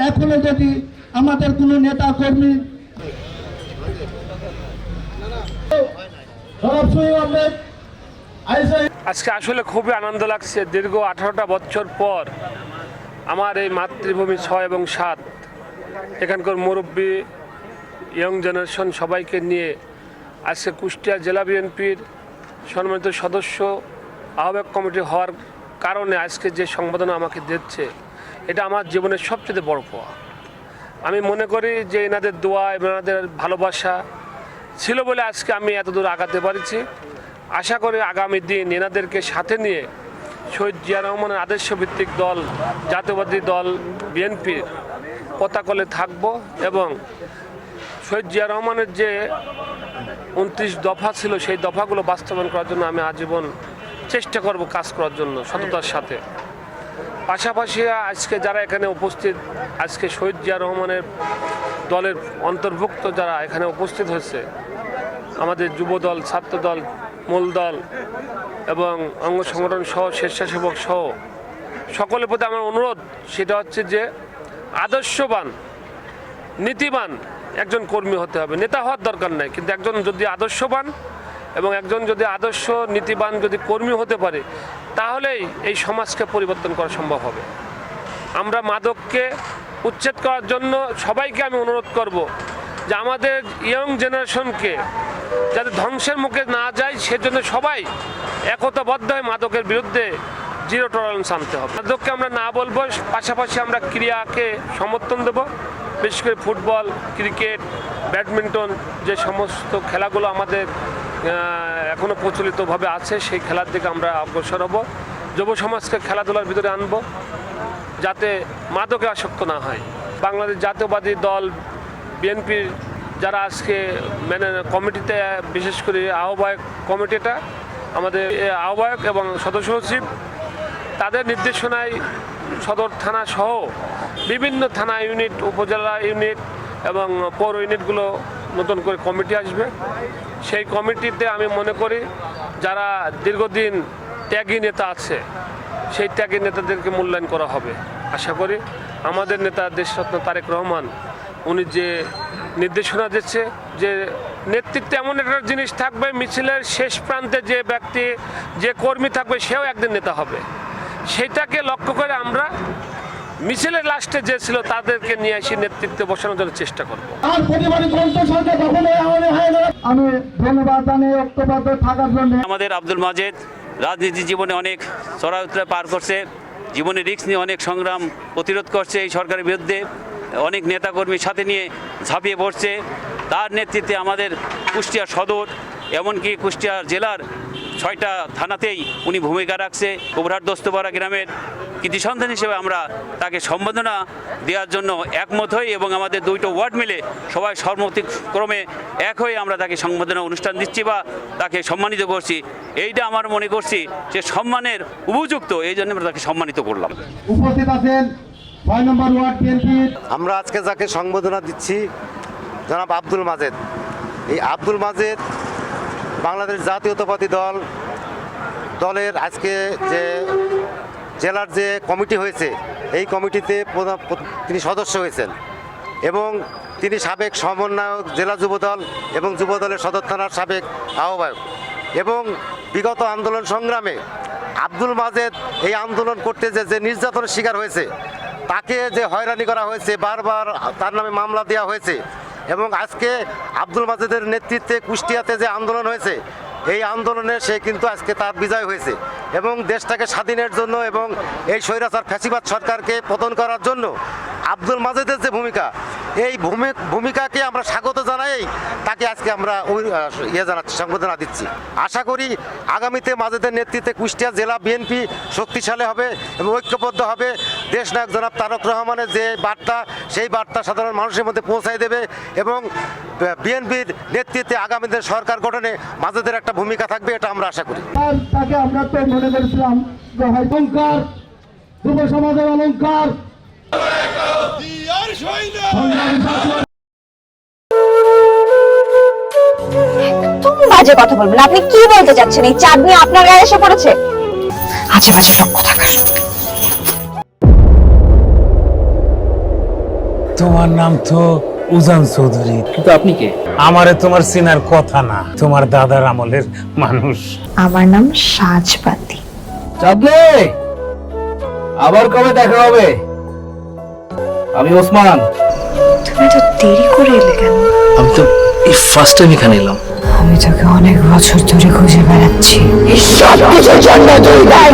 এখনো যদি আমাদের কোনো নেতা কর্মী আজকে আসলে খুবই আনন্দ লাগছে। দীর্ঘ 18টা বছর পর আমার এই মাতৃভূমি 6 এবং 7 এখানকার মুরব্বী ইয়ং জেনারেশন সবাইকে নিয়ে আজকে কুষ্টিয়া জেলা বিএনপির সম্মানিত সদস্য আহ্বায়ক কমিটি হওয়ার কারণে আজকে যে সংবর্ধনা আমাকে দিচ্ছে, এটা আমার জীবনের সবচেয়ে বড় পাওয়া। আমি মনে করি যে এনাদের দোয়া এবং এনাদের ভালোবাসা ছিল বলে আজকে আমি এত দূর আগাতে পারছি। আশা করি আগামী দিন এনাদেরকে সাথে নিয়ে শহীদ জিয়া রহমানের আদর্শভিত্তিক দল জাতীয়বাদী দল বিএনপির পতাকলে থাকব এবং শহীদ জিয়া রহমানের যে 29 দফা ছিল সেই দফাগুলো বাস্তবায়ন করার জন্য আমি আজীবন চেষ্টা করব কাজ করার জন্য সততার সাথে। পাশাপাশি আজকে যারা এখানে উপস্থিত, আজকে শহীদ জিয়া রহমানের দলের অন্তর্ভুক্ত যারা এখানে উপস্থিত হয়েছে, আমাদের যুবদল, ছাত্রদল, মূল দল এবং অঙ্গ সংগঠন সহ স্বেচ্ছাসেবক সহ সকলের প্রতি আমার অনুরোধ সেটা হচ্ছে যে আদর্শবান নীতিবান একজন কর্মী হতে হবে। নেতা হওয়ার দরকার নাই, কিন্তু একজন যদি আদর্শবান এবং একজন যদি আদর্শ নীতিবান যদি কর্মী হতে পারে তাহলেই এই সমাজকে পরিবর্তন করা সম্ভব হবে। আমরা মাদককে উচ্ছেদ করার জন্য সবাইকে আমি অনুরোধ করব যে আমাদের ইয়ং জেনারেশনকে যাতে ধ্বংসের মুখে না যায় সেজন্য সবাই একতাবদ্ধ হয়ে মাদকের বিরুদ্ধে জিরো টলারেন্স আনতে হবে। মাদককে আমরা না বলবো, পাশাপাশি আমরা ক্রীড়াকে সমর্থন দেব, বিশেষ করে ফুটবল, ক্রিকেট, ব্যাডমিন্টন যে সমস্ত খেলাগুলো আমাদের এখনও প্রচলিতভাবে আছে সেই খেলার দিকে আমরা অগ্রসর হব। যুব সমাজকে খেলাধুলার ভিতরে আনব যাতে মাদকে আসক্ত না হয়। বাংলাদেশ জাতীয়বাদী দল বিএনপির যারা আজকে কমিটিতে, বিশেষ করে আহ্বায়ক কমিটিটা আমাদের আহ্বায়ক এবং সদস্য সচিব, তাদের নির্দেশনায় সদর থানা সহ বিভিন্ন থানা ইউনিট, উপজেলা ইউনিট এবং পৌর ইউনিটগুলো নতুন করে কমিটি আসবে। সেই কমিটিতে আমি মনে করি যারা দীর্ঘদিন ত্যাগী নেতা আছে সেই ত্যাগী নেতাদেরকে মূল্যায়ন করা হবে। আশা করি আমাদের নেতা দেশরত্ন তারেক রহমান উনি যে নির্দেশনা দিচ্ছে যে নেতৃত্বে এমন একটা জিনিস থাকবে, মিছিলের শেষ প্রান্তে যে ব্যক্তি, যে কর্মী থাকবে সেও একদিন নেতা হবে। সেটাকে লক্ষ্য করে আমরা মিছিলের লাস্টে যে ছিল তাদেরকে নিয়ে এসে নেতৃত্বে বসানোর জন্য চেষ্টা করব। আমি ধন্যবাদ জানাই ঐক্যবদ্ধ থাকার জন্য। আমাদের আব্দুল মাজেদ রাজনীতি জীবনে অনেক চড়াই উতরাই পার করছে, জীবনে রিস্ক নিয়ে অনেক সংগ্রাম প্রতিরোধ করছে, এই সরকারের বিরুদ্ধে অনেক নেতাকর্মীর সাথে নিয়ে ঝাঁপিয়ে পড়ছে। তার নেতৃত্বে আমাদের কুষ্টিয়া সদর এমনকি কুষ্টিয়া জেলার 6টা থানাতেই উনি ভূমিকা রাখছে। কোবরাট দোস্তপাড়া গ্রামের কৃতি সন্তান হিসেবে আমরা তাকে সম্বোধনা দেওয়ার জন্য একমত হই এবং আমাদের 2টো ওয়ার্ড মিলে সবাই সম্মতিক্রমে এক হয়ে আমরা তাকে সম্বোধনা অনুষ্ঠান দিচ্ছি বা তাকে সম্মানিত করছি। এইটা আমার মনে করছি যে সম্মানের উপযুক্ত, এই জন্য আমরা তাকে সম্মানিত করলাম। উপস্থিত আছেন 6 নম্বর ওয়ার্ড বিএনপি। আমরা আজকে যাকে সম্বোধনা দিচ্ছি জনাব আব্দুল মাজেদ। এই আব্দুল মাজেদ বাংলাদেশ জাতীয়তাবাদী দলের আজকে যে জেলার যে কমিটি হয়েছে এই কমিটিতে তিনি সদস্য হয়েছেন এবং তিনি সাবেক সমন্বয়ক জেলা যুবদল এবং যুবদলের সদর থানার সাবেক আহ্বায়ক এবং বিগত আন্দোলন সংগ্রামে আব্দুল মাজেদ এই আন্দোলন করতে যে নির্যাতনের শিকার হয়েছে, তাকে যে হয়রানি করা হয়েছে, বারবার তার নামে মামলা দেওয়া হয়েছে এবং আজকে আব্দুল মাজেদের নেতৃত্বে কুষ্টিয়াতে যে আন্দোলন হয়েছে এই আন্দোলনে সে কিন্তু আজকে তার বিজয় হয়েছে এবং দেশটাকে স্বাধীনের জন্য এবং এই স্বৈরাচার ফ্যাসিবাদ সরকারকে পতন করার জন্য আব্দুল মাজেদের যে ভূমিকা, এই ভূমিকাকে আমরা স্বাগত জানাই, তাকে আজকে আমরা সংবর্ধনা দিচ্ছি। আশা করি আগামীতে মাজেদের নেতৃত্বে কুষ্টিয়া জেলা বিএনপি শক্তিশালী হবে এবং ঐক্যবদ্ধ হবে। দেশনায়ক জনাব তারেক রহমানের যে বার্তা, সেই বার্তা সাধারণ মানুষের মধ্যে পৌঁছায় দেবে এবং বিএনপির নেতৃত্বে আগামী দিনের সরকার গঠনে মাজেদের একটা ভূমিকা থাকবে, এটা আমরা আশা করি। তাকে আমরা তো মনে করেছিলাম যে অলঙ্কার, যুব সমাজের অলঙ্কার। একদম বাজে কথা বলবেন। আপনি কি বলতে চাচ্ছেন? এই চাঁদনি আপনার গায়ে এসে পড়েছে? আজে বাজে সব কথা। তোমার নাম তো উজান চৌধুরী, কিন্তু আপনি কে? আমারে তোমার চেনার কথা না, তোমার দাদার আমলের মানুষ। আমার নাম সাজপাতি। চাঁদনি, আবার কবে দেখা হবে? আমি ওসমান। তুমি তো দেরি করে এলে কেন? আমি তো এই ফার্স্ট টাইম এখানে এলাম। আমি তোকে অনেক বছর ধরে খুঁজে বেড়াচ্ছি। এই সব কিছুর জন্য তুই দায়ী।